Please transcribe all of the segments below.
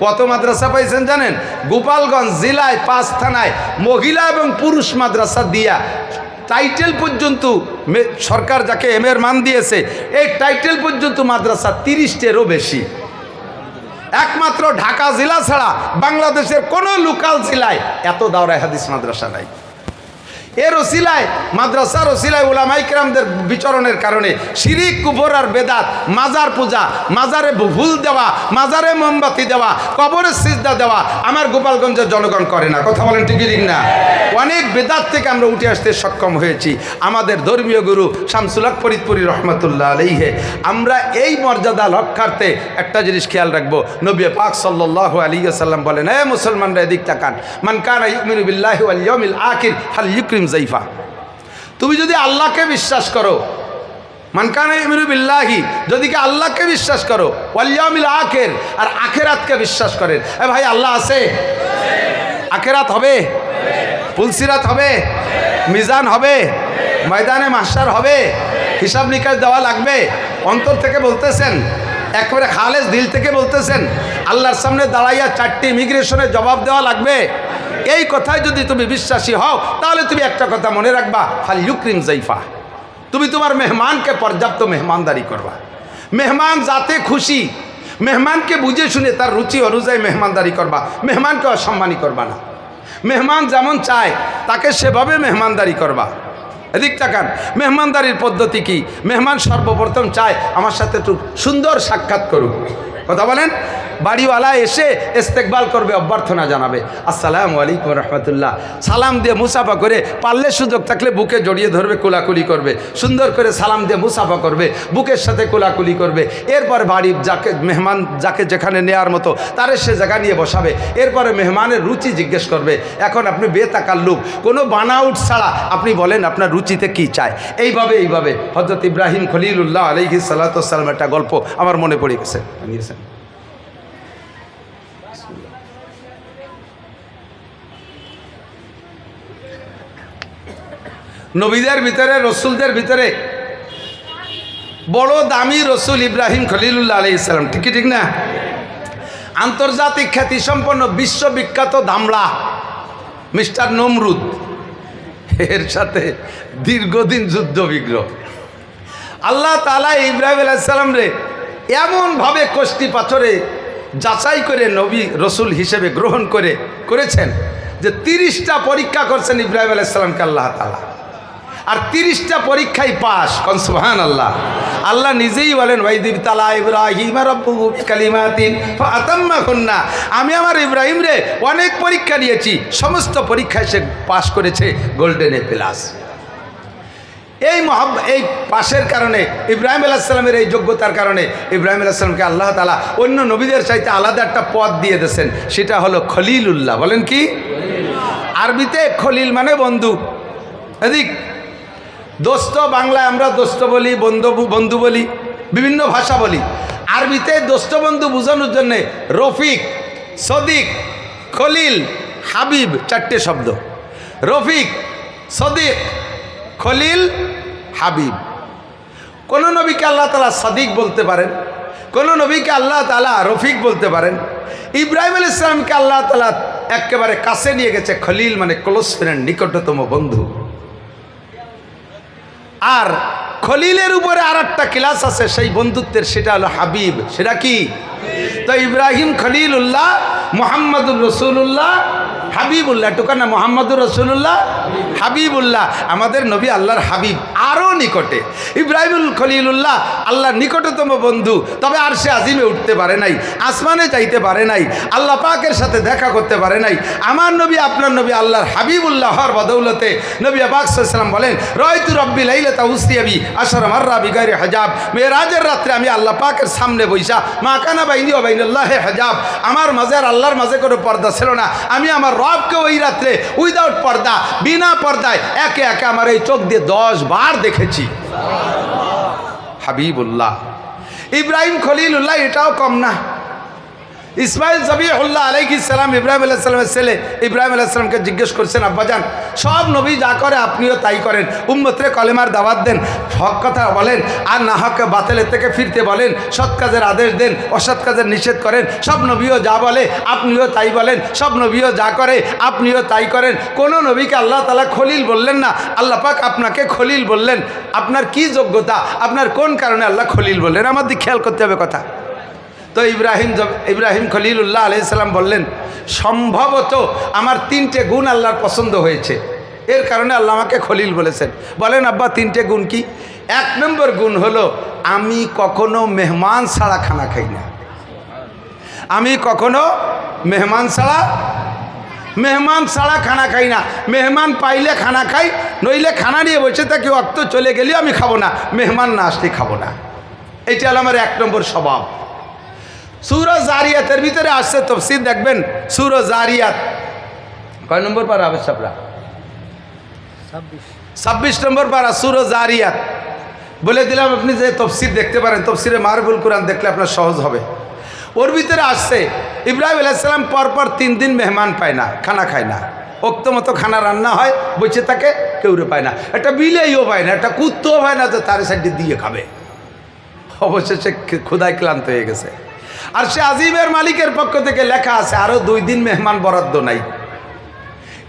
কত মাদ্রাসা পাইছেন জানেন? গোপালগঞ্জ জেলায় 5 থানায় মহিলা এবং পুরুষ মাদ্রাসা দিয়া টাইটেল পর্যন্ত সরকার যাকে এর মান দিয়েছে, এই টাইটেল পর্যন্ত মাদ্রাসা 30টেরও বেশি। একমাত্র ঢাকা জেলা ছাড়া বাংলাদেশের কোনো লোকাল জেলায় এত দাওরায়ে হাদিস মাদ্রাসা নাই। এর ওসিলায় মাদ্রাসার ওসিলায় উলামায়ে কেরামদের বিচরণের কারণে শিরিক, কুফর আর বেদাত, মাজার পূজা, মাজারে ফুল দেওয়া, মাজারে মোমবাতি দেওয়া, কবরে সিজদা দেওয়া আমার গোপালগঞ্জের জনগণ করে না। কথা বলেন ঠিক না? অনেক বেদাত থেকে আমরা উঠে আসতে সক্ষম হয়েছি। আমাদের ধর্মীয় গুরু শামসুল হক ফরিদপুরি রহমতুল্লাহ আলাইহি, আমরা এই মর্যাদা রক্ষার্থে একটা জিনিস খেয়াল রাখবো। নবী পাক সাল্লাল্লাহু আলাইহি ওয়াসাল্লাম বলেন, হে মুসলমানরা এদিক তাকান, মান কানা ইউমিনু বিল্লাহি ওয়াল ইয়াউমিল আখির ফালইউকরিম জাইফা। তুমি যদি আল্লাহকে বিশ্বাস করো, মান কানা ইউমিনু বিল্লাহি, যদি কি আল্লাহকে বিশ্বাস করো, ওয়াল ইয়াউমিল আখির, আর আখিরাতকে বিশ্বাস করেন। এ ভাই, আল্লাহ আছে? আখিরাত হবে? পুলসিরাত হবে? মিজান হবে? ময়দানে মাহশার হবে? হিসাব নিকাশ দেওয়া লাগবে? অন্তর থেকে বলতেছেন? একবারে খালেস দিল থেকে বলতেছেন? আল্লাহর সামনে দাঁড়াইয়া 4টি ইমিগ্রেশনের জবাব দেওয়া লাগবে? এই কথায় যদি তুমি বিশ্বাসী হও, তাহলে তুমি একটা কথা মনে রাখবা, ফাল ইউকরিম জাইফা, তুমি তোমার মেহমানকে পর্যাপ্ত মেহমানদারি করবা। মেহমান যাতে খুশি, মেহমানকে বুঝে শুনে তার রুচি অনুযায়ী মেহমানদারি করবা, মেহমানকে অসম্মানী করবা না। মেহমান যেমন চায় তাকে সেভাবে মেহমানদারি করবা। এদিক তাকান, মেহমানদারির পদ্ধতি কি? মেহমান সর্বপ্রথম চায় আমার সাথে একটু সুন্দর সাক্ষাৎ করুক। কথা বলেন? বাড়িওয়ালা এসে ইস্তেকবাল করবে, অভ্যর্থনা জানাবে, আসসালামু আলাইকুম রহমতুল্লাহ, সালাম দিয়ে মুসাফা করে, পারলে সুযোগ থাকলে বুকে জড়িয়ে ধরবে, কোলাকুলি করবে, সুন্দর করে সালাম দিয়ে মুসাফা করবে, বুকের সাথে কোলাকুলি করবে। এরপর বাড়ির যাকে মেহমান যাকে যেখানে নেওয়ার মতো তারে সে জায়গা নিয়ে বসাবে। এরপরে মেহমানের রুচি জিজ্ঞেস করবে। এখন আপনি বেতাকাল্লুক, কোনো বানাউট ছাড়া আপনি বলেন আপনার রুচিতে কি চায়। এইভাবে হযরত ইব্রাহিম খলিলুল্লাহ আলাইহিস সালাতু ওয়াস সালাম একটা গল্প আমার মনে পড়ে গেছে। নবীদের ভিতরে, রসুলদের ভিতরে বড় দামি রসুল ইব্রাহিম খলিলুল্লাহ আলাইহিস সালাম, ঠিক না? আন্তর্জাতিক খ্যাতিসম্পন্ন বিশ্ববিখ্যাত দামড়া মিস্টার নমরুদ, এর সাথে দীর্ঘদিন যুদ্ধ বিগ্রহ। আল্লাহ তাআলা ইব্রাহিম আলাইহিস সালাম রে এমনভাবে কষ্টি পাথরে যাচাই করে নবী রসুল হিসেবে গ্রহণ করেছেন যে 30টা পরীক্ষা করছেন ইব্রাহিম আলাইহিস সালামকে আল্লাহ তাআলা, আর 30টা পরীক্ষায় পাস। কোন সুবহানাল্লাহ। আল্লাহ নিজেই বলেন, ওয়াইদিব তালা ইব্রাহিম রাব্বুহু বিকালিমাতিন ফাআতাম্মাহুন্না, আমি আমার ইব্রাহিম রে অনেক পরীক্ষা নিয়েছি, সমস্ত পরীক্ষায় সে পাস করেছে গোল্ডেন এ প্লাস। এই পাশের কারণে, ইব্রাহিম আলাইহিস সালামের এই যোগ্যতার কারণে ইব্রাহিম আলাইহিস সালামকে আল্লাহ তাআলা অন্য নবীদের চাইতে আলাদা একটা পদ দিয়ে দিয়েছেন, সেটা হলো খলিলুল্লাহ। বলেন কি? আরবিতে খলিল মানে বন্ধু। এদিক দোস্ত, বাংলায় আমরা দোস্ত বলি, বন্ধু বলি, বিভিন্ন ভাষা বলি। আরবিতে দোস্ত বন্ধু বোঝানোর জন্যে রফিক, সদিক, খলিল, হাবিব 4টে শব্দ। রফিক, সদিক, খলিল, হাবিব। কোন নবীকে আল্লাহ তাআলা সদিক বলতে পারেন, কোন নবীকে আল্লাহ তাআলা রফিক বলতে পারেন। ইব্রাহিম আলাইহিস সালামকে আল্লাহ তাআলা একেবারে কাছে নিয়ে গেছে, খলিল মানে ক্লোজ ফ্রেন্ড, নিকটতম বন্ধু। আর খলিলের উপরে আর একটা ক্লাস আছে সেই বন্ধুত্বের, সেটা হলো হাবিব। সেটা কি? তো ইব্রাহিম খলিলুল্লাহ, মুহাম্মদুর রাসূলুল্লাহ, হাবিবুল্লাহ। টুকা না, মুহাম্মদুর রাসূলুল্লাহ, হাবিবুল্লাহ। আমাদের নবী আল্লাহর হাবিব, আরও নিকটে। ইব্রাহিমুল খলিলুল্লাহ আল্লাহর নিকটতম বন্ধু, তবে আরশে আজিমে উঠতে পারে নাই, আসমানে যাইতে পারে নাই, আল্লাহ পাকের সাথে দেখা করতে পারে নাই। আমার নবী, আপনার নবী আল্লাহর হাবিবুল্লাহ হওয়ার বদৌলতে নবী পাক সাল্লাল্লাহু আলাইহি ওয়াসাল্লাম বলেন, রাআইতু রাব্বি লাইলাতা উসরিয়াবি আশরা মাররা বিগাইরি হিজাব। মেরাজের রাত্রে আমি আল্লাহ পাকের সামনে বইসা, মা কানা বাইনি ওয়া বাইনাল্লাহি হিজাব, আমার মাঝে আর আল্লাহর মাঝে কোনো পর্দা ছিল না। আমি আমার রবকে ওই রাত্রে উইদাউট পর্দা, বিনা পর্দায় একে একে আমার এই চোখ দিয়ে 10 বার দেখেছি। হাবিবুল্লাহ ইব্রাহিম খলিলুল্লাহ, এটাও কম না। ইসমাইল জবিহুল্লাহ আলাইহিস সালাম ইব্রাহিম আলাইহিস সালামের ছেলে ইব্রাহিম আলাইহিস সালামকে জিজ্ঞেস করছেন, আব্বাজান সব নবী যা করে আপনিও তাই করেন, উম্মতরে কলেমার দাওয়াত দেন, হক কথা বলেন আর না হক বাতিলের থেকে ফিরতে বলেন, সৎ কাজের আদেশ দেন, অসৎ কাজের নিষেধ করেন। সব নবীও যা বলে আপনিও তাই বলেন, সব নবীও যা করে আপনিও তাই করেন। কোনো নবীকে আল্লাহ তাআলা খলিল বললেন না, আল্লাহ পাক আপনাকে খলিল বললেন। আপনার কি যোগ্যতা, আপনার কোন কারণে আল্লাহ খলিল বললেন, আমাদের খেয়াল করতে হবে কথা। তো ইব্রাহিম খলিলুল্লাহ আলাইহিস সালাম বললেন, সম্ভবত আমার 3টে গুণ আল্লাহর পছন্দ হয়েছে, এর কারণে আল্লাহ আমাকে খলিল বলেছেন। বলেন আব্বা 3টে গুণ কি? 1 নম্বর গুণ হলো আমি কখনো মেহমান ছাড়া খানা খাই না। আমি কখনো মেহমান ছাড়া খানা খাই না। মেহমান পাইলে খানা খাই, নইলে খানা নিয়ে বসে থাকি, অক্ত চলে গেলেও আমি খাবো না, মেহমান না আসলে খাবো না। এইটা হলো আমার 1 নম্বর স্বভাব। সূরা জারিয়াতের ভিতরে আসছে, তাফসীর দেখবেন সূরা জারিয়াত কয় নম্বর পারা হবে সাবরা? 26 নম্বর পারা সূরা জারিয়াত। বলে দিলাম আপনি যে তাফসীর দেখতে পারেন, তাফসীরে মারবুল কোরআন দেখলে আপনার সহজ হবে। ওর ভিতরে আসছে ইব্রাহিম আলাইহিস সালাম পরপর 3 দিন মেহমান পায় না, খানা খায় না। ওক্ত মতো খানা রান্না হয়, বসে থাকে, কেউরে পায় না, একটা বিলেইও পায় না, একটা কুত্তও পায় না যে তার সাইডে দিয়ে খাবে। অবশেষে ক্ষুধায় ক্লান্ত হয়ে গেছে। আর সে আজিমের মালিকের পক্ষ থেকে লেখা আছে আরও 2 দিন মেহমান বরাদ্দ নাই।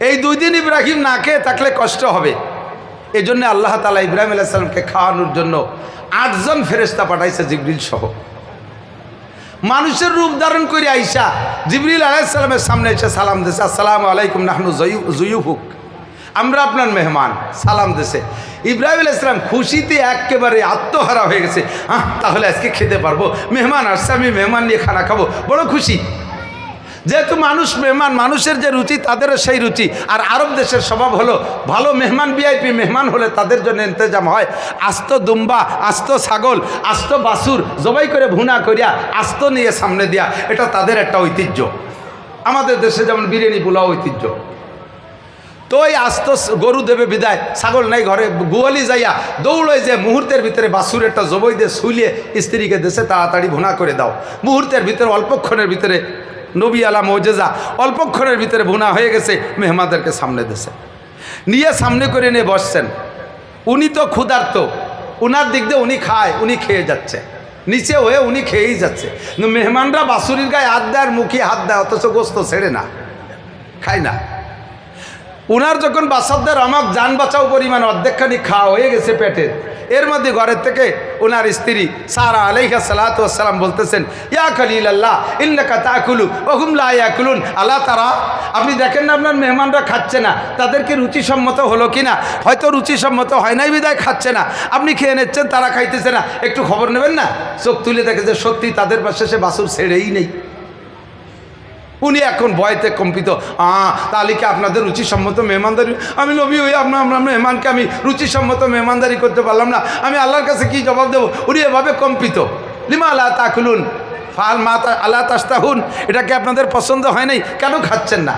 এই 2 দিন ইব্রাহিম না খেয়ে থাকলে কষ্ট হবে। এই জন্য আল্লাহ তাআলা ইব্রাহিম আলাইহিস সালামকে খাওয়ানোর জন্য 8 জন ফেরেশতা পাঠাইছে, জিবরিল সহ। মানুষের রূপ ধারণ করে আইসা জিবরিল আলাইহিস সালামের সামনে এসে সালাম দিয়েছে, আসসালামু আলাইকুম নাহনু জুয়ুফুক, আমরা আপনার মেহমান, সালাম দিয়েছে। ইব্রাহিম আলাইহিস সালাম খুশিতে একেবারে আত্মহারা হয়ে গেছে। তাহলে আজকে খেতে পারবো, মেহমান আসছে, আমি মেহমান নিয়ে খানা খাবো, বড় খুশি। যেহেতু মানুষ মেহমান, মানুষের যে রুচি তাদেরও সেই রুচি। আর আরব দেশের স্বভাব হলো ভালো মেহমান, ভিআইপি মেহমান হলে তাদের জন্য ইন্তজাম হয় আস্ত দুম্বা, আস্ত ছাগল, আস্ত বাছুর জবাই করে ভুনা করিয়া আস্ত নিয়ে সামনে দিয়া, এটা তাদের একটা ঐতিহ্য। আমাদের দেশে যেমন বিরিয়ানি পোলাও ঐতিহ্য। তো ওই আস্ত গরু দেবে বিদায়, ছাগল নাই ঘরে, গোয়ালি যাইয়া দৌড়ে যে মুহূর্তের ভিতরে বাছুর একটা জবই দিয়ে শুলিয়ে স্ত্রীকে দেশে তাড়াতাড়ি ভুনা করে দাও। মুহূর্তের ভিতরে অল্পক্ষণের ভিতরে নবী আলা মৌজেজা, অল্পক্ষণের ভিতরে ভুনা হয়ে গেছে, মেহমানদেরকে সামনে দিয়েছে, নিয়ে সামনে করে নিয়ে বসছেন। উনি তো ক্ষুধার্ত, উনার দিক দিয়ে উনি খায়, উনি খেয়ে যাচ্ছে, নিচে হয়ে উনি খেয়েই যাচ্ছে। কিন্তু মেহমানরা বাছুরির গায়ে হাত দেয় আর মুখে হাত দেয়, অথচ গোস্ত ছেড়ে না, খায় না। উনার যখন বাসাবদের আমাক যান বাঁচাও পরিমাণ অর্ধেকখানি খাওয়া হয়ে গেছে পেটের, এর মধ্যে ঘরের থেকে ওনার স্ত্রী সারা আলাইহা সালাতু ওয়াসসালাম বলতেছেন, ইয়া খলিলাল্লাহ ইন্নাকা তাকুলু ওয়া হুম লা ইয়াকুলুন, আল্লাহ তারা আপনি দেখেন না আপনার মেহমানরা খাচ্ছে না, তাদেরকে রুচিসম্মত হলো কি না? হয়তো রুচিসম্মত হয় নাই বিদায় খাচ্ছে না, আপনি খেয়ে নিচ্ছেন, তারা খাইতেছে না, একটু খবর নেবেন না? চোখ তুলে দেখে যে সত্যি তাদের পাশে সে বাছুর ছেড়েই নেই। উনি এখন ভয়তে কম্পিত, তাহলে কি আপনাদের রুচিসম্মত মেহমানদারি, আমি নবী হয়ে আপনার মেহমানকে আমি রুচিসম্মত মেহমানদারি করতে পারলাম না, আমি আল্লাহর কাছে কি জবাব দেবো? উনি এভাবে কম্পিত। লিমা আল্লাহ তাকুলুন ফাল মা আল্লাহ তাস্তাহুন, এটা কি আপনাদের পছন্দ হয় নাই? কেন খাচ্ছেন না?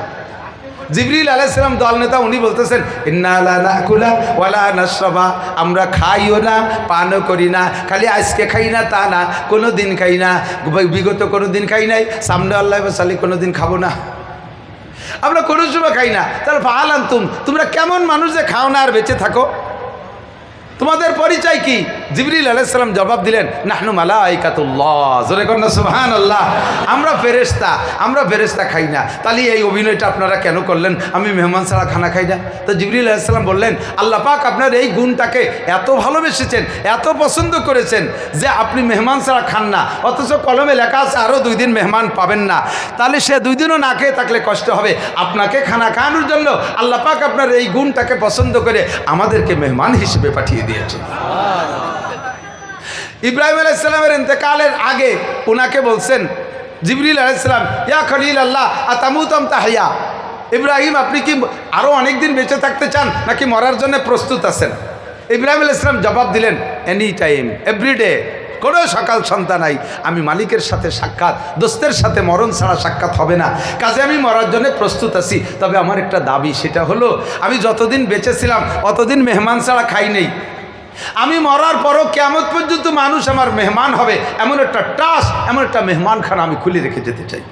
জিবরিল আলাইহিস সালাম দল নেতা, উনি বলতেছেন, ইন্না লা নাকুলা ওয়ালা নাশরাবা, আমরা খাইও না, পানও করি না। খালি আজকে খাই না তা না, কোনো দিন খাই না, বিগত কোনো দিন খাই নাই, সামনে আল্লাহ বাসালি কোনো দিন খাবো না, আমরা কোনো সময় খাই না। তাহলে ফাহাল আনতুম, তোমরা কেমন মানুষ যে খাও না আর বেঁচে থাকো? তোমাদের পরিচয় কি? জিবরিল আলাইহিস সালাম জবাব দিলেন, নাহনু মালাইকাতুল্লাহ, জোরে কর না সুবহানাল্লাহ, আমরা ফেরেশতা খাই না। তাহলে এই অভিনয়টা আপনারা কেন করলেন, আমি মেহমান ছাড়া খানা খাই না? তো জিবরিল আলাইহিস সালাম বললেন, আল্লাহ পাক আপনার এই গুণটাকে এত ভালোবেসেছেন, এত পছন্দ করেছেন যে আপনি মেহমান ছাড়া খান না, অথচ কলমে লেখা আছে আরও 2 দিন মেহমান পাবেন না। তাহলে সে 2 দিনও না খেয়ে থাকলে কষ্ট হবে। আপনাকে খানা খাওয়ানোর জন্য আল্লাহ পাক আপনার এই গুণটাকে পছন্দ করে আমাদেরকে মেহমান হিসেবে পাঠিয়ে দিয়েছে। ইব্রাহিম আলাইহিস সালামের ইন্তেকালের আগে উনাকে বলছেন জিবরিল আলাইহিস সালাম, ইয়া খলিলাল্লাহ আতামুতাম তাহিয়া, ইব্রাহিম আপনি কি আরও অনেক দিন বেঁচে থাকতে চান নাকি মরার জন্য প্রস্তুত আছেন? ইব্রাহিম আলাইহিস সালাম জবাব দিলেন, এনি টাইম, এভরিডে, কোনো সকাল সন্ধ্যা নাই, আমি মালিকের সাথে সাক্ষাৎ, দোস্তের সাথে মরণ ছাড়া সাক্ষাৎ হবে না, কাজে আমি মরার জন্য প্রস্তুত আছি। তবে আমার একটা দাবি, সেটা হলো আমি যতদিন বেঁচে ছিলাম অতদিন মেহমান ছাড়া খাই নেই। আমি মরার পরও কিয়ামত পর্যন্ত মানুষ আমার মেহমান হবে, এমন একটা ট্রাস্ট, এমন একটা মেহমানখানা আমি খুলে রেখে যেতে চাই।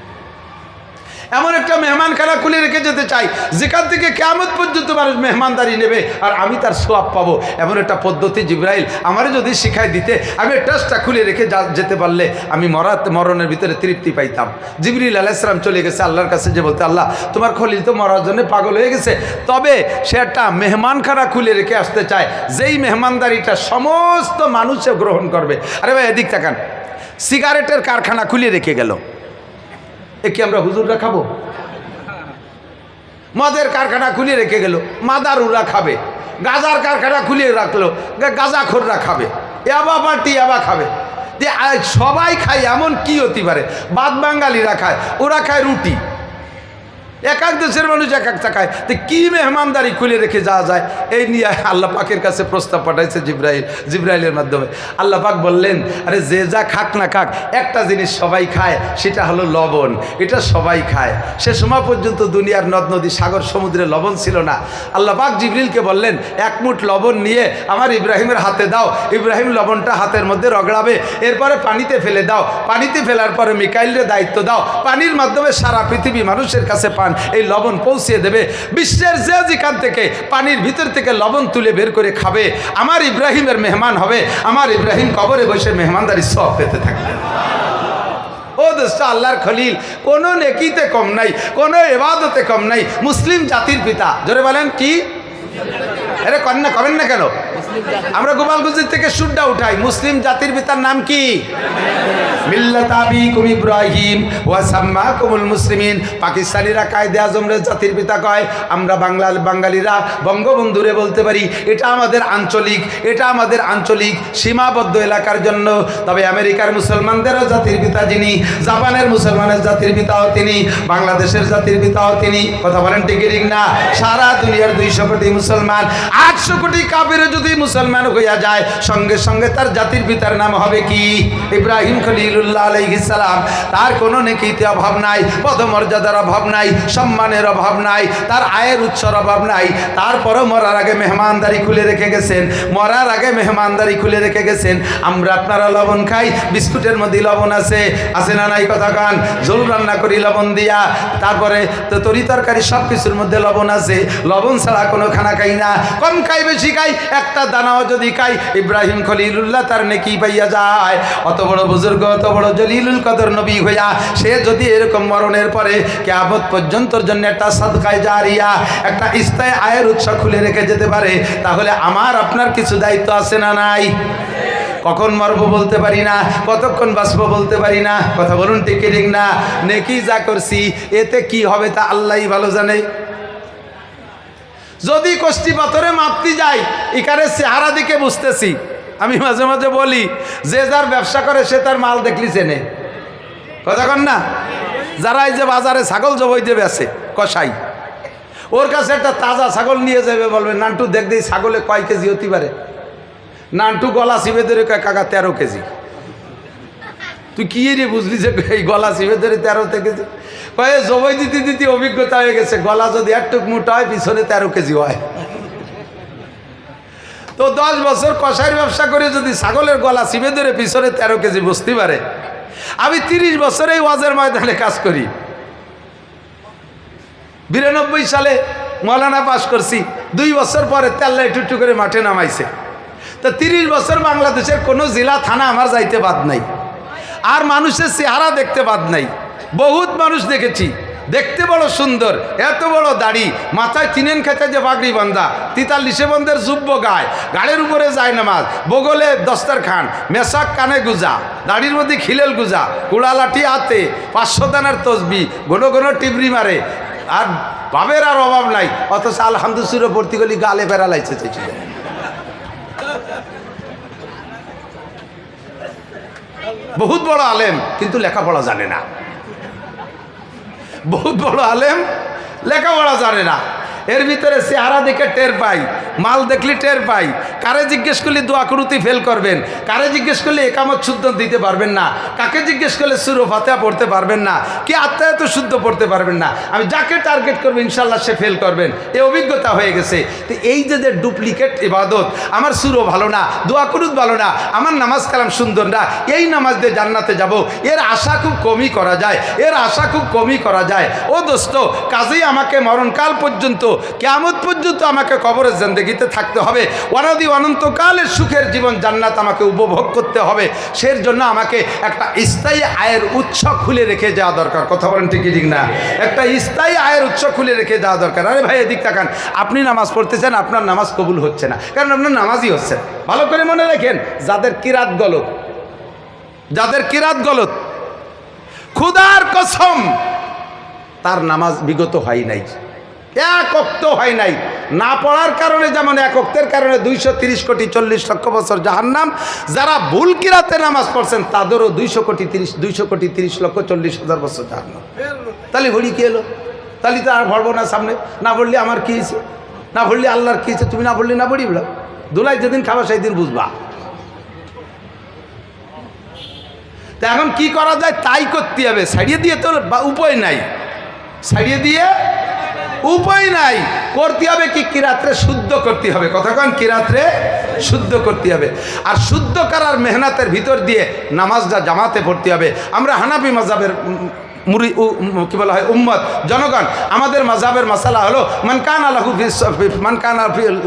এমন একটা মেহমানখানা খুলে রেখে যেতে চাই যেখান থেকে কিয়ামত পর্যন্ত মানুষ মেহমানদারি নেবে আর আমি তার সওয়াব পাবো। এমন একটা পদ্ধতি জিবরাইল আমারে যদি শিখাই দিতে, আমি টাচটা খুলে রেখে যেতে পারলে আমি মরণের ভিতরে তৃপ্তি পাইতাম। জিবরিল আলাইহিস সালাম চলে গেছে আল্লাহর কাছে, যে বলতে, আল্লাহ তোমার খলিল তো মরার জন্য পাগল হয়ে গেছে, তবে সে একটা মেহমানখানা খুলে রেখে আসতে চায় যেই মেহমানদারিটা সমস্ত মানুষে গ্রহণ করবে। আরে ভাই এদিক তাকান, সিগারেটের কারখানা খুলে রেখে গেল, এ কি আমরা হুজুররা খাবো? মদের কারখানা খুলে রেখে গেল, মাদারুরা খাবে। গাজার কারখানা খুলে রাখলো, গাজাখোররা খাবে। ইয়াবা পার্টি ইয়াবা খাবে। সবাই খায় এমন কি হতে পারে? বাদ বাঙালিরা খায়, ওরা খায় রুটি। এক এক দেশের মানুষ এক একটা খায়। তো কি মেহমানদারি খুলে রেখে যাওয়া যায়? এই নিয়ে আল্লাহ পাকের কাছে প্রস্তাব পাঠাইছে জিব্রাইলের মাধ্যমে। আল্লাহ পাক বললেন, আরে যে যা খাক না খাক, একটা জিনিস সবাই খায়, সেটা হলো লবণ। এটা সবাই খায়। সে সময় পর্যন্ত দুনিয়ার নদ নদী সাগর সমুদ্রে লবণ ছিল না। আল্লাহ পাক জিবরিলকে বললেন, এক মুঠ লবণ নিয়ে আমার ইব্রাহিমের হাতে দাও। ইব্রাহিম লবণটা হাতের মধ্যে রগড়াবে, এরপরে পানিতে ফেলে দাও। পানিতে ফেলার পরে মিকাইলের দায়িত্ব দাও, পানির মাধ্যমে সারা পৃথিবী মানুষের কাছে এই লবণ পৌঁছে দেবে। বিশ্বের যে যেখান থেকে পানির ভিতর থেকে লবণ তুলে বের করে খাবে, আমার ইব্রাহিমের মেহমান হবে। আমার ইব্রাহিম কবরে বসে মেহমানদারি সওয়াব পেতে থাকবে। ও দোস্ত, আল্লাহর খলিল কোনো নেকিতে কম নাই, কোনো ইবাদতে কম নাই। মুসলিম জাতির পিতা, জোরে বলেন কি? আরে কন্যা কবেন না কেন? আমরা গোপালগঞ্জ থেকে সুরটা উঠাই। মুসলিম জাতির পিতার নাম কি? মিল্লাত আবিকুম ইব্রাহিম ওয়া সাম্মাকুমুল মুসলিমিন। পাকিস্তানিরা কায়দে আজমরে জাতির পিতা কয়, আমরা বাঙালিরা বঙ্গবন্ধুরে বলতে পারি। এটা আমাদের আঞ্চলিক, এটা আমাদের আঞ্চলিক সীমাবদ্ধ এলাকার জন্য। তবে আমেরিকার মুসলমানদেরও জাতির পিতা যিনি, জাপানের মুসলমানের জাতির পিতাও তিনি, বাংলাদেশের জাতির পিতাও তিনি। কথা বলেন ঠিক ঠিক না? সারা দুনিয়ার 200 কোটি মুসলমান, 800 কোটি কাফিরও যদি মুসলমান হইয়া যায়, সঙ্গে সঙ্গে তার জাতির পিতার নাম হবে কি? ইব্রাহিম খলিলুল্লাহ আলাইহিস সালাম। তার কোনো নেকিতে অভাব নাই, পদমর্যাদার অভাব নাই, সম্মানের অভাব নাই, তার আয়ের উৎসর অভাব নাই। তারপরও মরার আগে মেহমানদারি খুলে রেখে গেছেন, মরার আগে মেহমানদারি খুলে রেখে গেছেন। আমরা আপনারা লবণ খাই, বিস্কুটের মধ্যে লবণ আছে, আছে না নাই? কথা কান। ঝোল রান্না করি লবণ দিয়া, তারপরে তো তরি তরকারি সব কিছুর মধ্যে লবণ আছে। লবণ ছাড়া কোনো খানা খাই না, কম খাই বেশি খাই, একটা দানাও যদি খাই, ইব্রাহিম খলিলুল্লাহ তার নেকি পাইয়া যায়। অত বড় বুজুর্গ, অত বড় জলিলুল কদর নবী হইয়া সে যদি এরকম মরণের পরে কিয়ামত পর্যন্তর জন্য একটা সাদকায়ে জারিয়া, একটা ইস্তায় আয়ের উৎস খুলে রেখে যেতে পারে, তাহলে আমার আপনার কিছু দায়িত্ব আছে না নাই? কখন মরবো বলতে পারি না, কতক্ষণ বাঁচবো বলতে পারি না। কথা বলুন ঠিক ঠিক না? নেকি যা করছি এতে কি হবে তা আল্লাহই ভালো জানে। যদি কষ্টি পাথরে মাপতে যাই, এখানে চেহারা দিকে বুঝতেছি। আমি মাঝে মাঝে বলি, যে যার ব্যবসা করে সে তার মাল দেখলি চেনে। কথা কন না? যারা এই যে বাজারে ছাগল জবাই দেবে আছে কসাই, ওর কাছে একটা তাজা ছাগল নিয়ে যাবে, বলবে নান্টু দেখ দিই ছাগলে কয় কেজি হতে পারে। নান্টু গলা চিপে ধরে কয়, কাকা 13 কেজি। তুই কি রে বুঝলি যে এই গলা চিপে ধরে 13 কেজি? কয়ে জবাই দিতে দিতে অভিজ্ঞতা হয়ে গেছে, গলা যদি একটুক মোটা হয় পিছনে 13 কেজি হয়। তো 10 বছর কষাইয়ের ব্যবসা করে যদি ছাগলের গলা চিপে ধরে পিছনে 13 কেজি বুঝতে পারে। আমি 30 বছর এই ওয়াজের ময়দানে কাজ করি। 92 সালে মৌলানা পাস করছি, 2 বছর পরে তেল্লা একটু করে মাঠে নামাইছে। তো 30 বছর বাংলাদেশের কোনো জেলা থানা আমার যাইতে বাদ নাই, আর মানুষের চেহারা দেখতে বাদ নাই। বহুত মানুষ দেখেছি, দেখতে বড় সুন্দর, এত বড় দাড়ি, মাথায় তিনেন খেতে যে পাগড়ি বান্ধা, 43 বন্ধের যুব্য গায়, গাড়ির উপরে যায় নামাজ, বগলে দস্তরখান, মেশাক কানে গুজা, দাড়ির মধ্যে খিলেল গুজা, কুড়া লাঠি হাতে, 500 দানার তসবি, ঘন ঘন টিবরি মারে, আর ভাবের আর অভাব নাই। অথচ আলহামদুলিল্লাহ ভর্তি গলি গালে বেড়া লাইছে। বহুত বড় আলেম কিন্তু লেখাপড়া জানে না। বহুত বড় আলেম লেখাপড়া জানে না। এর ভিতরে চেহারা দেখে টের পাই, মাল দেখলি টের পাই, কারে জিজ্ঞেস করলে দোয়া কুনুতি ফেল করবেন, কারে জিজ্ঞেস করলে একামত শুদ্ধ দিতে পারবেন না, কাকে জিজ্ঞেস করলে সূরা ফাতিহা পড়তে পারবেন না, কি আত্মায়াত শুদ্ধ পড়তে পারবেন না। আমি যাকে টার্গেট করবো ইনশাল্লাহ সে ফেল করবেন, এই অভিজ্ঞতা হয়ে গেছে। তো এই যে ডুপ্লিকেট ইবাদত, আমার সুরও ভালো না, দোয়া কুনুত ভালো না, আমার নামাজ কালাম সুন্দর না, এই নামাজ দিয়ে জান্নাতে যাব, এর আশা খুব কমই করা যায়, এর আশা খুব কমই করা যায়। ও দোস্ত, কাজেই আমাকে মরণকাল পর্যন্ত, কিয়ামত পর্যন্ত আমাকে কবরের জিন্দেগিতে থাকতে হবে, অনাদি অনন্তকালের সুখের জীবন জান্নাত আমাকে উপভোগ করতে হবে। সেই জন্য আমাকে একটা স্থায়ী আয়ের উৎস খুলে রেখে যাওয়া দরকার। কথা বলেন ঠিক ঠিক না? একটা স্থায়ী আয়ের উৎস খুলে রেখে যাওয়া দরকার। আরে ভাই এদিক তাকান, আপনি নামাজ পড়তেছেন, আপনার নামাজ কবুল হচ্ছে না, কারণ আপনার নামাজই হচ্ছে। ভালো করে মনে রাখেন, যাদের কিরাত গলত, যাদের কিরাত গলত, খুদার কসম তার নামাজ বিগত হয় নাই, এক ওয়াক্ত হয় নাই। না পড়ার কারণে যেমন এক ওয়াক্তের কারণে 230 কোটি 40 লক্ষ বছর জাহান্নাম, যারা ভুল কিরাতে নামাজ পড়ছেন তাদেরও 200 কোটি 30 লক্ষ 40 হাজার বছর জাহান্নাম। তাহলে ভরি কি এলো? তাহলে তো আর ভরবো না সামনে। না ভরলে আমার কি হয়েছে, না ভরলে আল্লাহর কি হয়েছে? তুমি না ভরলে না ভরি বলো, দোলাই যেদিন খাবা সেই দিন বুঝবা। তা এখন কি করা যায়? তাই করতে হবে, ছাড়িয়ে দিয়ে তো উপায় নাই, ছাড়িয়ে দিয়ে উপায় নাই। করতে হবে কি? কিরাত্রে শুদ্ধ করতে হবে। কথা কন, কিরাত্রে শুদ্ধ করতে হবে। আর শুদ্ধ করার মেহনতের ভিতর দিয়ে নামাজটা জামাতে পড়তে হবে। আমরা হানাফি মাযহাবের কি বলা হয় উম্মত, জনগণ, আমাদের মাযহাবের মাসালা হলো মান কানা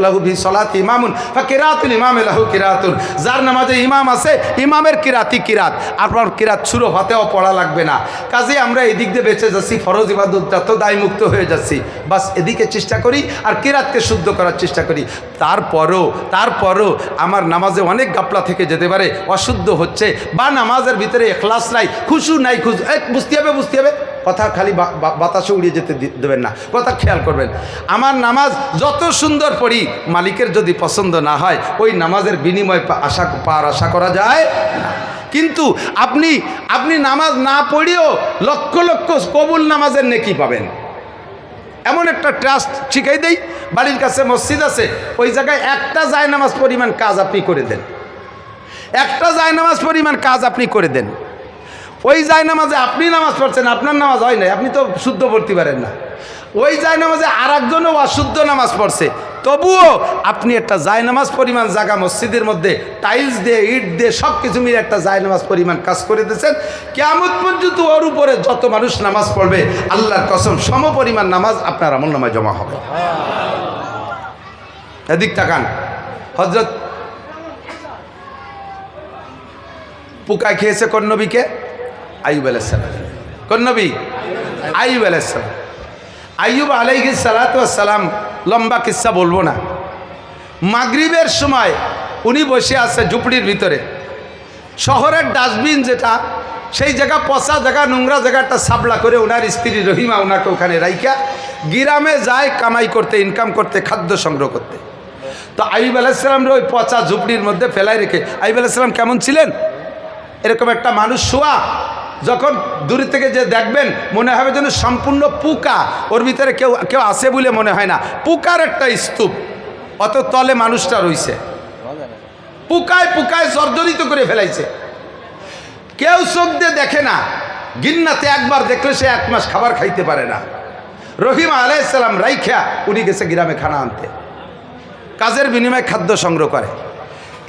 লাহু ফি সলাতি ইমামুন ফাকিরাতুল ইমামি লাহু কিরাতুন। যার নামাজে ইমাম আছে, ইমামের কিরাতই কিরাত, আপনার কিরাত সূরা ফাতিহা পড়া লাগবে না। কাজে আমরা এদিক দিয়ে বেঁচে যাচ্ছি, ফরজ ইবাদতটা তো দায়মুক্ত হয়ে যাচ্ছি। বাস এদিকে চেষ্টা করি আর কিরাতকে শুদ্ধ করার চেষ্টা করি। তারপরও আমার নামাজে অনেক গাপলা থেকে যেতে পারে, অশুদ্ধ হচ্ছে, বা নামাজের ভিতরে ইখলাস নাই, খুশু নাই। বুঝতে হবে, বুঝতে হবে, কথা খালি বাতাসে উড়িয়ে যেতে দেবেন না, কথা খেয়াল করবেন। আমার নামাজ যত সুন্দর পড়ি, মালিকের যদি পছন্দ না হয়, ওই নামাজের বিনিময় আশা করা যায় না। কিন্তু আপনি নামাজ না পড়িও লক্ষ লক্ষ কবুল নামাজের নেকি পাবেন। এমন একটা ট্রাস্ট শিখাই দেই, বাড়ির কাছে মসজিদ আছে, ওই জায়গায় একটা জায়নামাজ পরিমাণ কাজ আপনি করে দেন, একটা জায়নামাজ পরিমাণ কাজ আপনি করে দেন। ওই জায়নামাজে আপনি নামাজ পড়ছেন, আপনার নামাজ হয় নাই, আপনি তো শুদ্ধ পড়তে পারেন না। ওই জায়নামাজে আর একজনও অশুদ্ধ নামাজ পড়ছে, তবুও আপনি একটা জায়নামাজ পরিমাণ জায়গা মসজিদের মধ্যে টাইলস দিয়ে, ইট দিয়ে, সব কিছু মিলে একটা জায়নামাজ পরিমাণ কাজ করে দিয়েছেন। কিয়ামত পর্যন্ত ওর উপরে যত মানুষ নামাজ পড়বে, আল্লাহর কসম সম পরিমাণ নামাজ আপনার আমলনামায় জমা হবে। এদিক তাকান, হযরত পোকা খেয়েছে কোন নবীকে? আইয়ুব আলাইহিস সালাম। কোন নবী? আইয়ুব আলাইহিস সালাম। আইয়ুব আলাইহিস সালাতু ওয়াস সালাম, লম্বা কিস্সা বলবো না। মাগরিবের সময় উনি বসে আছে ঝুপড়ির ভিতরে, শহরের ডাস্টবিন যেটা, সেই জায়গা পচা জায়গা, নোংরা জায়গাটা সাবলা করে ওনার স্ত্রী রহিমা ওনাকে ওখানে রাইখা গ্রামে যায় কামাই করতে, ইনকাম করতে, খাদ্য সংগ্রহ করতে। তো আইয়ুব আলাইহিস সালামরে ওই পচা ঝুপড়ির মধ্যে ফেলাই রেখে, আইয়ুব আলাইহিস সালাম কেমন ছিলেন? এরকম একটা মানুষ শোয়া, যখন দূর থেকে যে দেখবেন মনে হবে যেন সম্পূর্ণ পুকা, ওর ভিতরে কেউ আছে বলে মনে হয় না, পুকার একটা স্তূপ, অত তলে মানুষটা রইছে, পুকায় জর্জরিত করে ফেলাইছে। কেউ চোখ দিয়ে দেখে না, গিন্নাতে একবার দেখলে সে 1 মাস খাবার খাইতে পারে না। রহিমা আলাইহিস সালাম রাইখা উনি গেছে গ্রামে খানা আনতে, কাজের বিনিময়ে খাদ্য সংগ্রহ করে।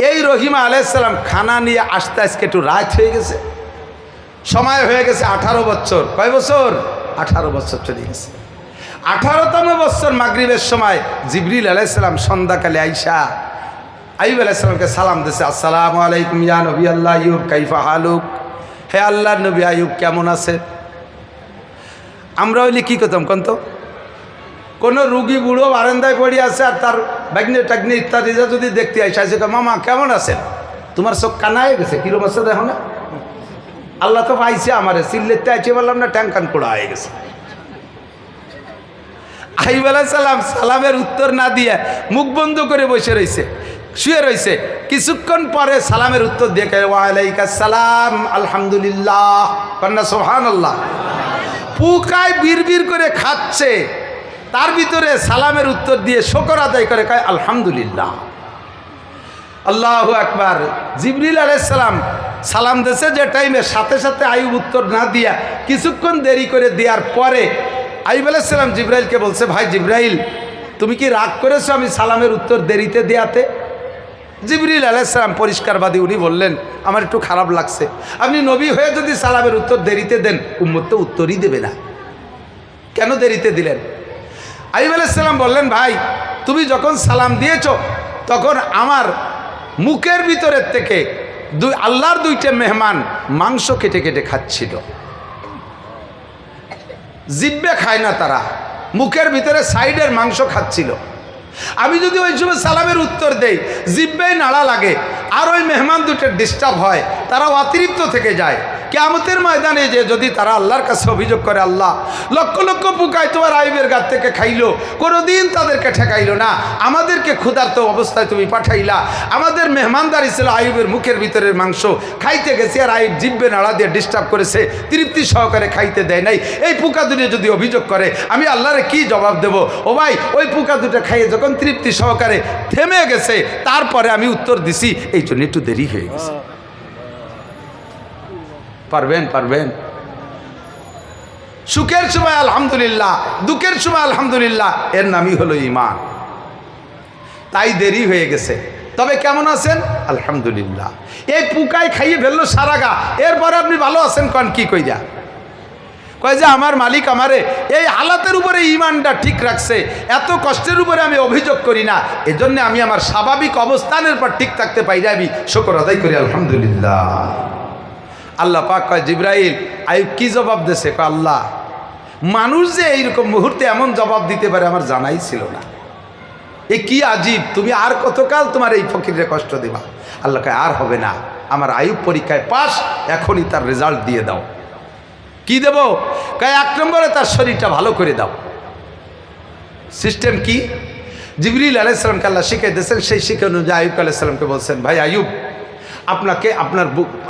এই রহিমা আলাইহিস সালাম খানা নিয়ে আসতে আজকে একটু রাত হয়ে গেছে, সময় হয়ে গেছে 18 বছর। কয় বছর? 18 বছর চলে গেছে। 18তম বছর মাগরিবের সময় জিবরিল আলাইহিস সালাম সন্ধ্যাকালে আইসা আইয়ুব আলাইহিস সালামকে সালাম দিয়েছে, আসসালামু আলাইকুম ইয়া নবী আল্লাহ আইয়ুব, কাইফা হালুক? হে আল্লাহর নবী আইয়ুব কেমন আছে? আমরা হইলে কী করতাম কোন তো? কোনো রুগী বুড়ো বারান্দায় পড়ে আছে আর তার ব্যাগনে টাগনে ইত্যাদি যদি দেখতে আসে, মামা কেমন আছেন? তোমার চোখ কানা হয়ে গেছে, কিরম আছে দেখো না? আল্লাহ তো পাইছে আমারে, সিল্লেতে আইছে বললাম না, ট্যাঙ্কান পোড়া হয়ে গেছে। আইয়ুব আলাইহিস সালাম সালামের উত্তর না দিয়ে মুখ বন্ধ করে বসে রয়েছে, শুয়ে রয়েছে। কিছুক্ষণ পরে সালামের উত্তর দিয়ে ওয়ালাইকুম সালাম আলহামদুলিল্লাহ, কন্যা সুবহানাল্লাহ। পুকায় বিড়বিড় করে খাচ্ছে, তার ভিতরে সালামের উত্তর দিয়ে শুকর আদায় করে কয় আলহামদুলিল্লাহ। আল্লাহু আকবার। জিবরিল আলাইহিস সালাম সালাম দিয়েছে যে টাইমে, সাথে সাথে আইয়ুব উত্তর না দিয়া কিছুক্ষণ দেরি করে দেওয়ার পরে আইয়ুব আলাইহিস সালাম জিবরাইলকে বলছে, ভাই জিবরাইল, তুমি কি রাগ করেছো আমি সালামের উত্তর দেরিতে দেয়াতে? জিবরিল আলাইহিস সালাম পরিষ্কারবাদী, উনি বললেন, আমার একটু খারাপ লাগছে, আপনি নবী হয়ে যদি সালামের উত্তর দেরিতে দেন উম্মত তো উত্তরই দেবে না, কেন দেরিতে দিলেন? আইয়ুব আলাইহিস সালাম বললেন, ভাই তুমি যখন সালাম দিয়েছো তখন আমার মুখের ভিতরের থেকে আল্লাহর দুইটা মেহমান মাংস কেটে কেটে খাচ্ছিল। জিব্বে খায় না তারা, মুখের ভিতরে সাইডের মাংস খাচ্ছিল। আমি যদি ওই সময় সালামের উত্তর দেই, জিব্বেই নাড়া লাগে আর ওই মেহমান দুটো ডিস্টার্ব হয়, তারা অতিরিক্ত থেকে যায়। কিয়ামতের ময়দানে যে যদি তারা আল্লাহর কাছে অভিযোগ করে, আল্লাহ লক্ষ লক্ষ পোকায় তোমার আইয়ুবের গাছ থেকে খাইলো, কোনোদিন তাদেরকে ঠেকাইলো না, আমাদেরকে ক্ষুধার্ত অবস্থায় তুমি পাঠাইলা, আমাদের মেহমানদারি ছিল আইয়ুবের মুখের ভিতরের মাংস খাইতে গেছে আর আইয়ুব জিব্বে নাড়া দিয়ে ডিস্টার্ব করেছে, তৃপ্তি সহকারে খাইতে দেয় নাই, এই পোকা দুটো যদি অভিযোগ করে আমি আল্লাহরে কি জবাব দেব? ও ভাই, ওই পোকা দুটো খাইয়ে যখন তৃপ্তি সহকারে থেমে গেছে তারপরে আমি উত্তর দিছি, এই জন্য একটু দেরি হয়ে গেছে। পারবেন সুখের সময় আলহামদুলিল্লাহ, দুঃখের সময় আলহামদুলিল্লাহ, এর নামই হলো ঈমান। তাই দেরি হয়ে গেছে, তবে কেমন আছেন? আলহামদুলিল্লাহ। এই পোকায় খাইয়ে ফেললো সারা গা, এরপরে আপনি ভালো আছেন কন কি কইরা? কয় যে আমার মালিক আমারে এই হালাতের উপরে ঈমানটা ঠিক রাখছে, এত কষ্টের উপরে আমি অভিযোগ করি না, এজন্য আমি আমার স্বাভাবিক অবস্থানের পর ঠিক থাকতে পাই, আমি শুকর আদায় করি আলহামদুলিল্লাহ। আল্লাহ পাক কয়, জিবরাইল আইয়ুব কি জবাব দিয়েছে? কয়, আল্লাহ মানুষ যে এইরকম মুহূর্তে এমন জবাব দিতে পারে আমার জানাই ছিল না, এ কি আজীব, তুমি আর কতকাল তোমার এই ফকিরে কষ্ট দিবা? আল্লাহ কয়, আর হবে না, আমার আইয়ুব পরীক্ষায় পাস, এখনই তার রেজাল্ট দিয়ে দাও। কি দেব? কয়, 1 নম্বরে তার শরীরটা ভালো করে দাও। সিস্টেম কি? জিবরিল আলাইহিস সালামকে আল্লাহ শিখিয়ে দিয়েছেন, সেই শিক্ষা অনুযায়ী আইয়ুব আলাইহিস সালামকে বলছেন, ভাই আইয়ুব,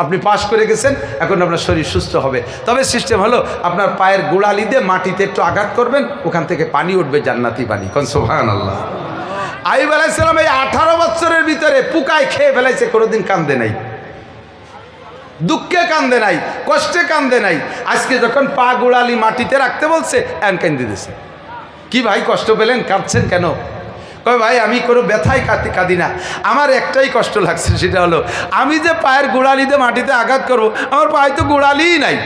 আপনি পাশ করে গেছেন, এখন আপনার শরীর সুস্থ হবে, তবে সিস্টেম হলো আপনার পায়ের গোড়ালি দিয়ে মাটিতে একটু আঘাত করবেন, ওখান থেকে পানি উঠবে, জান্নাতি পানি। কোন সুবহানাল্লাহ। আইয়ুব আলাইহিস সালাম এই 18 বছরের ভিতরে পোকায় খেয়ে ফেলাইছে, কোনোদিন কান্দে নাই, দুঃখে কান্দে নাই, কষ্টে কান্দে নাই। আজকে যখন পা গোড়ালি মাটিতে রাখতে বলছে এন কান্দে দিছে। কি ভাই কষ্ট পেলেন, কাঁদছেন কেন? কয়, ভাই আমি কোনো ব্যথাই কাঁদি না, আমার একটাই কষ্ট লাগছে, সেটা হলো আমি যে পায়ের গোড়ালিতে মাটিতে আঘাত করবো, আমার পায়ে তো গোড়ালিই নাই,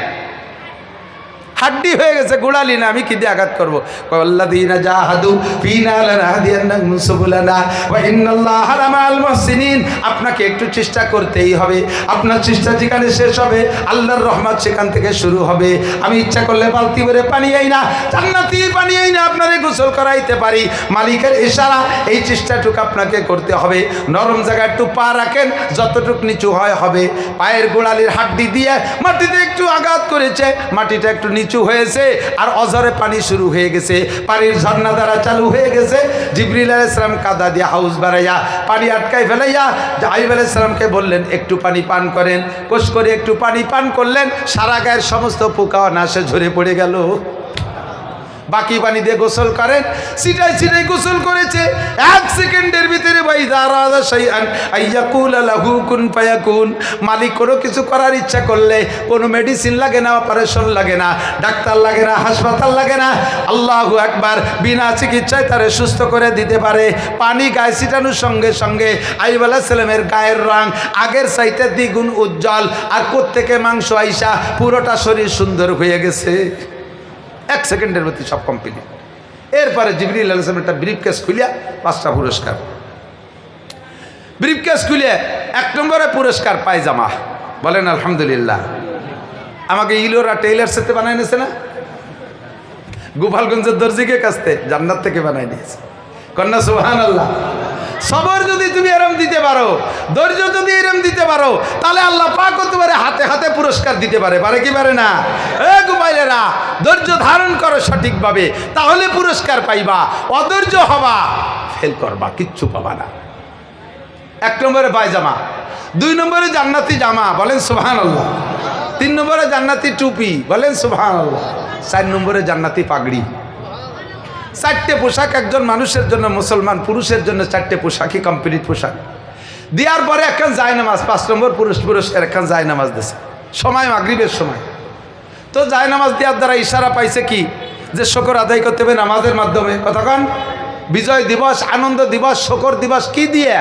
হাড্ডি হয়ে গেছে, গোড়ালি না, আমি কি দিয়ে আঘাত করবো? আল্লাযীনা জাহাদু ফীনা লানাহদিয়ান্নাহুম সুবুলানা ওয়া ইন্নাল্লাহা লামাআল মুহসিনিন। আপনাকে একটু চেষ্টা করতেই হবে, আপনার চেষ্টা যেখানে শেষ হবে আল্লাহর রহমত সেখান থেকে শুরু হবে। আমি ইচ্ছা করলে বালতি ভরে পানি আই না, জান্নাতি পানি আই না, আপনারে গোসল করাইতে পারি, মালিকের ইশারা, এই চেষ্টাটুকু আপনাকে করতে হবে। নরম জায়গায় একটু পা রাখেন, যতটুক নিচু হয় হবে। পায়ের গোড়ালির হাড্ডি দিয়ে মাটিতে একটু আঘাত করেছে, মাটিটা একটু নিচু হয়েছে, আর অঝরে পানি শুরু হয়ে গেছে, পানির ঝর্ণা দ্বারা চালু হয়ে গেছে। জিবরিল আলাইহিস সালাম কাদা দিয়ে হাউস বাড়াইয়া পানি আটকাই ফেলাইয়া আইয়ুব আলাইহিস সালামকে বললেন, একটু পানি পান করেন। কোষ করে একটু পানি পান করলেন, সারা গায়ের সমস্ত পোকা নাশে ঝরে পড়ে গেল। বাকি পানি দিয়ে গোসল করেন, ছিটাই ছিটাই গোসল করেছে। 1 সেকেন্ডের ভিতরে মালিক কোনো কিছু করার ইচ্ছা করলে কোনো মেডিসিন লাগে না, অপারেশন লাগে না, ডাক্তার লাগে না, হাসপাতাল লাগে না, আল্লাহু আকবার, বিনা চিকিৎসায় তারে সুস্থ করে দিতে পারে। পানি গায়ে ছিটানোর সঙ্গে সঙ্গে আইয়ুব আলাইহিস সালামের গায়ের রং আগের চাইতে দ্বিগুণ উজ্জ্বল, আর কোত্থেকে মাংস আইসা পুরোটা শরীর সুন্দর হয়ে গেছে। 1 সেকেন্ডের মধ্যে সব কমপ্লিট। এরপরে জিবরিল আলাইহিস সালাম একটা ব্রিফকেস খুলিয়া 5টা পুরস্কার, ব্রিফকেস খুলে 1 নম্বরে পুরস্কার পায়জামা। বলেন আলহামদুলিল্লাহ। আমাকে ইলোরা টেইলার সাথে বানাই নিয়েছে না, গোপালগঞ্জের দর্জিকে কাছতে জান্নাত থেকে বানাই নিয়েছে। কন্যা সুবহানাল্লাহ। সবর যদি তুমি এরম দিতে পারো, ধৈর্য যদি এরম দিতে পারো, তাহলে আল্লাহ পাক হতে পারে হাতে হাতে পুরস্কার দিতে পারে, পারে কি পারে না? এ গোপাইলেরা, ধৈর্য ধারণ করো সঠিকভাবে, তাহলে পুরস্কার পাইবা। অধৈর্য হবা, ফেল করবা, কিচ্ছু পাবা না। 1 নম্বরে পায়জামা, 2 নম্বরে জান্নাতি জামা, বলেন সুবহানাল্লাহ। 3 নম্বরে জান্নাতি টুপি, বলেন সুবহানাল্লাহ। 4 নম্বরে জান্নাতি পাগড়ি। 4টে পোশাক একজন মানুষের জন্য, মুসলমান পুরুষের জন্য 4টে পোশাকই কমপ্লিট পোশাক। দেওয়ার পরে একখান যায় নামাজ 5 নম্বর পুরস্কার একখান যায় নামাজ দিয়েছে, সময় মাগরিবের সময়। তো যায় নামাজ দেওয়ার দ্বারা ইশারা পাইছে কি যে শুকর আদায় করতে হবে নামাজের মাধ্যমে। কতক্ষণ বিজয় দিবস, আনন্দ দিবস, শুকর দিবস কি দিয়ে?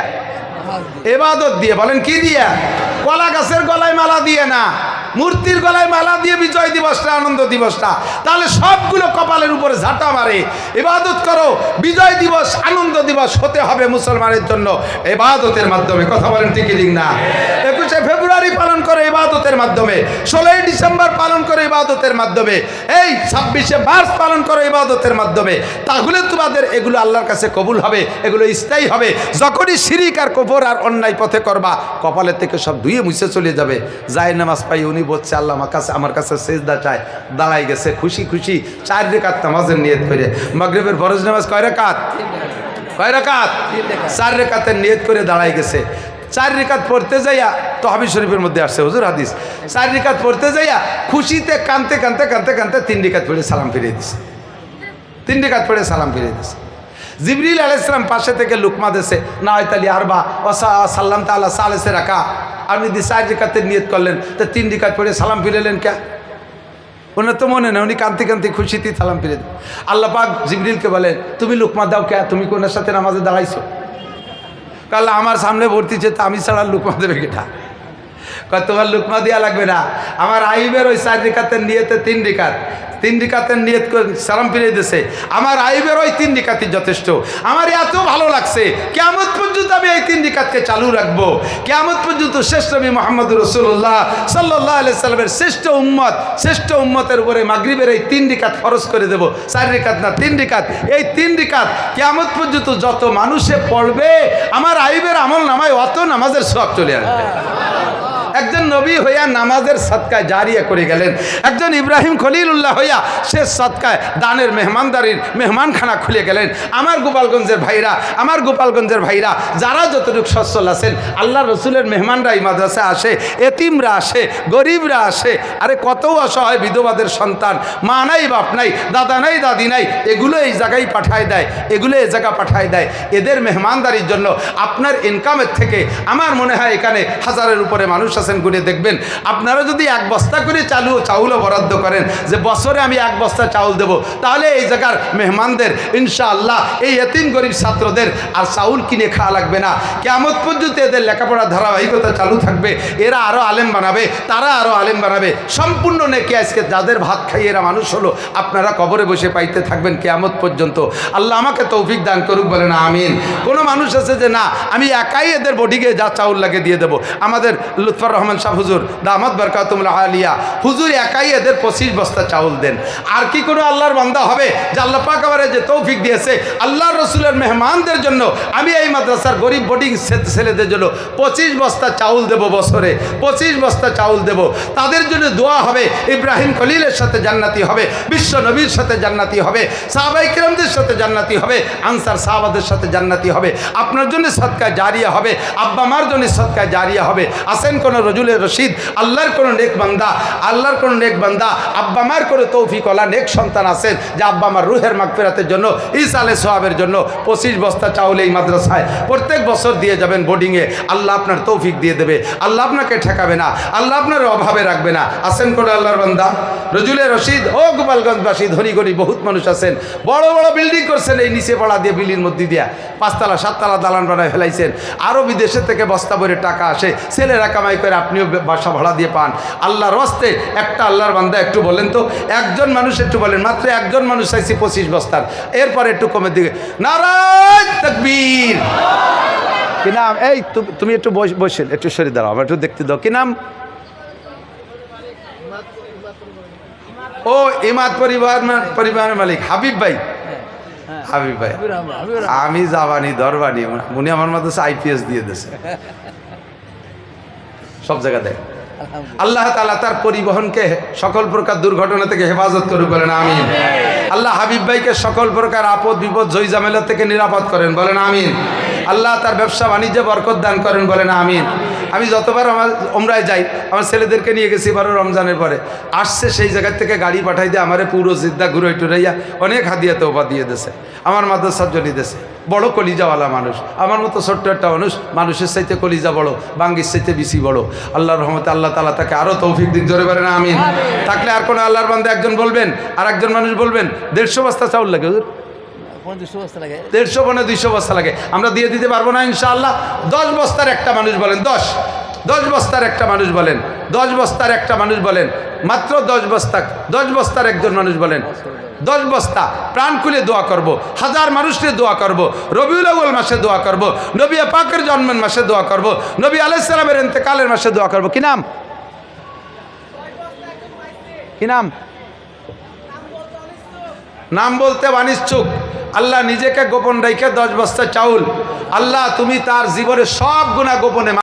ইবাদত দিয়ে। বলেন কি দিয়ে? কলা গাছের গলায় মালা দিয়ে না, মূর্তির গলায় মালা দিয়ে বিজয় দিবসটা, আনন্দ দিবসটা। তাহলে সবগুলো কপালের উপরে ঝাঁটা মারে। ইবাদত করো, বিজয় দিবস, আনন্দ দিবস হতে হবে মুসলমানের জন্য ইবাদতের মাধ্যমে। কথা বলেন ঠিক ঠিক না? 21শে ফেব্রুয়ারি পালন করে ইবাদতের মাধ্যমে, 16ই ডিসেম্বর পালন করে ইবাদতের মাধ্যমে, এই 26শে মার্চ পালন করে ইবাদতের মাধ্যমে। তাহলে তোমাদের এগুলো আল্লাহর কাছে কবুল হবে, এগুলো স্থায়ী হবে। যখনই শিরিক আর কুফর আর অন্যায় পথে করবা, কপালের থেকে সব ধুয়ে মুছে চলে যাবে। যায় নামাজ পাই উনি বলছে আল্লাহ আমার কাছে সেজদা চায়, দাঁড়াই গেছে খুশি খুশি 4 রাকাত নামাজের নিয়ত করে। মাগরিবের ফরজ নামাজ কয় রাকাত? 4 রাকাতের নিয়ত করে দাঁড়াই গেছে। 4 রাকাত পড়তে যাইয়া তহবি শরীফের মধ্যে আসছে হুজুর হাদিস, 4 রাকাত পড়তে যাইয়া খুশিতে কানতে 3 রাকাত পড়ে সালাম ফিরিয়ে দিছে। 3 রাকাত পড়ে সালাম ফিরিয়ে দিছে। জিবরিল আলাইহিস সালাম পাশে থেকে লুকমা দেশে না হয়তালি আরবা সাল্লাম তাআলা সালেসে রাখা। আপনি 4 রাকাতের নিয়ত করলেন, তো 3 রাকাত পড়ে সালাম ফিরালেন কে? ওনার তো মনে নেই, উনি কান্তি খুশিতে সালাম ফিরে দেন। আল্লাহ পাক জিবরিলকে বলেন তুমি লুকমা দাও কে? তুমি কোনের সাথে নামাজে দাঁড়াইছো? কাল আমার সামনে ভর্তি যে আমি ছাড়া লুকমা দেবে কেটা? তোমার লুকমা দেওয়া লাগবে না, আমার আইবের ওই 4 রাকাতের নিয়তে 3 রাকাতের নিয়ত করে সালাম ফিরিয়ে দিয়েছে। আমার আইবের ওই 3 রাকাতই যথেষ্ট। আমার এত ভালো লাগছে, কিয়ামত পর্যন্ত আমি এই 3 রাকাতকে চালু রাখবো। কিয়ামত পর্যন্ত শ্রেষ্ঠ নবী মুহাম্মদুর রাসূলুল্লাহ সাল্লাল্লাহু আলাইহি সাল্লামের শ্রেষ্ঠ উম্মতের উপরে মাগরিবের এই 3 রাকাত ফরজ করে দেব। 4 রাকাত না, 3 রাকাত। এই 3 রাকাত কিয়ামত পর্যন্ত যত মানুষে পড়বে, আমার আইবের আমল নামায় অত নামাজের সওয়াব চলে আসবে। একজন নবী হইয়া নামাজের সদকায় জারিয়া করে গেলেন। একজন ইব্রাহিম খলিলুল্লাহ হইয়া সে সদকায় দানের মেহমানদারির মেহমানখানা খুলে গেলেন। আমার গোপালগঞ্জের ভাইরা যারা যতটুকু সচ্ছল আছেন, আল্লাহ রসুলের মেহমানরা এই মাদ্রাসায় আসে, এতিমরা আসে, গরিবরা আসে। আরে কত অসহায় বিধবাদের সন্তান, মা নাই বাপ নাই, দাদা নাই দাদি নাই, এগুলো এই জায়গায় পাঠায় দেয়, পাঠায় দেয়। এদের মেহমানদারির জন্য আপনার ইনকামের থেকে আমার মনে হয় এখানে হাজারের উপরে মানুষ আছেন, গুনে দেখবেন। আপনারা যদি 1 বস্তা করে চাউলও বরাদ্দ করেন যে বছরে আমি 1 বস্তা চাউল দেব, তাহলে এই জায়গার মেহমানদের ইনশাআল্লাহ এই এতিম গরিব ছাত্রদের আর চাউল কিনে খাওয়া লাগবে না। কিয়ামত পর্যন্ত এদের লেখাপড়ার ধারাবাহিকতা চালু থাকবে। এরা আরও আলেম বানাবে, তারা আরও আলেম বানাবে। সম্পূর্ণ নেকি আজকে যাদের ভাত খাইয়ে এরা মানুষ হলো, আপনারা কবরে বসে পাইতে থাকবেন কিয়ামত পর্যন্ত। আল্লাহ আমাকে তৌফিক দান করুক, বলেন আমিন। কোনো মানুষ আছে যে না আমি একাই এদের বডিকে যা চাউল লাগে দিয়ে দেবো। আমাদের লুৎফর রহমান শাহ হুজুর দামাত বারকাতুল্লাহ আলিয়া হুজুর একাই এদের 25 বস্তা চাউল দেন। আর কি কোনো আল্লাহর বান্দা হবে যে আল্লাহ পাক আমারে যে তৌফিক দিয়েছে আল্লাহর রসুলের মেহমানদের জন্য আমি এই মাদ্রাসার গরিব বোর্ডিং ছেলেদের জন্য 25 বস্তা চাউল দেব, বছরে 25 বস্তা চাউল দেব। তাদের জন্য দোয়া হবে, ইব্রাহিম খলিলের সাথে জান্নাতি হবে, বিশ্ব নবীর সাথে জান্নাতি হবে, সাহাবায়ে কিরামদের সাথে জান্নাতি হবে, আনসার সাহাবাদের সাথে জান্নাতি হবে। আপনার জন্য সদকায় জারিয়া হবে, আব্বা মার জন্য সদকায় জারিয়া হবে। আসেন কোন রজুলের রশিদ, আল্লাহর কোন নেক বান্দা, আব্বা মার করে তৌফিকওয়ালা নেক সন্তান আছেন যে আব্বা মার রুহের মাগফিরাতের জন্য, ইসালে সোয়াবের জন্য 25 বস্তা চাউল এই মাদ্রাসায় প্রত্যেক বছর দিয়ে যাবেন বোর্ডিংয়ে। আল্লাহ আপনার তৌফিক দিয়ে দেবে, আল্লাহ আপনাকে ঠেকাবে না, আল্লাহ আপনার অভাবে রাখবে না। আসেন কোন আল্লাহর বান্দা রজুলের রশিদ ও গোপালগঞ্জবাসী ধনী গরিব বহুত মানুষ আছেন, বড় বড় বিল্ডিং করছেন, এই নিচে পড়া দিয়ে বিলির মধ্যে দিয়া 5 তলা 7 তলা দালান বানায় ফেলাইছেন। আরও বিদেশে থেকে বস্তা ভরে টাকা আসে, ছেলেরা কামাই করে, আপনিও বাসা ভাড়া দিয়ে পান। আল্লাহর রাস্তে একটা আল্লাহর বান্দা একটু বলেন তো, একজন মানুষ একটু বলেন, মাত্র একজন মানুষ চাইছি 25 বস্তার, এরপর একটু কমের দিকে নারায় তাকবীর। কি নাম? এই তুমি একটু বসেন, একটু সরে দাঁড়াও, আমার একটু দেখতে দাও। কি নাম? ও ইমাদ পরিবারের মালিক হাবিব ভাই। হাবিব ভাই, আমি জাবানি দরবানি, উনি আমার মাদ্রাসা IPS দিয়ে দিয়েছে সব জায়গা দেয়। আল্লাহ তাআলা তার পরিবহনকে সকল প্রকার দুর্ঘটনা থেকে হেফাজত করুক, বলেন আমিন। আল্লাহ হাবিব ভাইকে সকল প্রকার আপদ বিপদ জয় ঝামেলা থেকে নিরাপদ করেন, বলেন আমিন। আল্লাহ তার ব্যবসা বাণিজ্যে বরকত দান করেন, বলেন আমিন। আমি যতবার আমার ওমরায় যাই, আমার ছেলেদেরকে নিয়ে গেছি এবারও রমজানের পরে, আসছে সেই জায়গার থেকে গাড়ি পাঠাই দিয়ে আমারে পুরো জিদ্দা ঘুরে টুরাইয়া অনেক হাদিয়া তওবা দিয়ে দিয়েছে, আমার মাদ্রাসার জন্য দিয়েছে। বড় কলিজাওয়ালা মানুষ, আমার মতো ছোট্ট একটা মানুষ, মানুষের চাইতে কলিজা বড়, বাঙ্গির চাইতে বেশি বড়। আল্লাহর রহমতে আল্লাহ তাআলা তাকে আরও তৌফিক দিন, জোরে বলেন আমিন। থাকলে আর কোনো আল্লাহর বান্দা একজন বলবেন, আর একজন মানুষ বলবেন 150 বস্তা চাউল লাগে, 150 বনে 200 বস্তা লাগে, আমরা দিয়ে দিতে পারবো না ইনশাআল্লাহ। 10 বস্তার একটা মানুষ বলেন, 10 বস্তার একটা মানুষ বলেন, 10 বস্তার একটা মানুষ বলেন, মাত্র 10 বস্তা, 10 বস্তার একজন মানুষ বলেন, 10 বস্তা প্রাণ খুলে দোয়া করব, 1000 মানুষকে দোয়া করব, রবিউল আউয়াল মাসে দোয়া করব, নবী পাকের জন্মের মাসে দোয়া করব, নবী আলাইহিস সালামের ইন্তেকালের মাসে দোয়া করব। কি নাম? কি নাম? নাম বলতে অনিচ্ছুক। আল্লাহ নিজেকে গোপন রেখে 10 বস্তা চাউল, আল্লাহ তুমি তার জীবনের সব গুনাহ গোপনে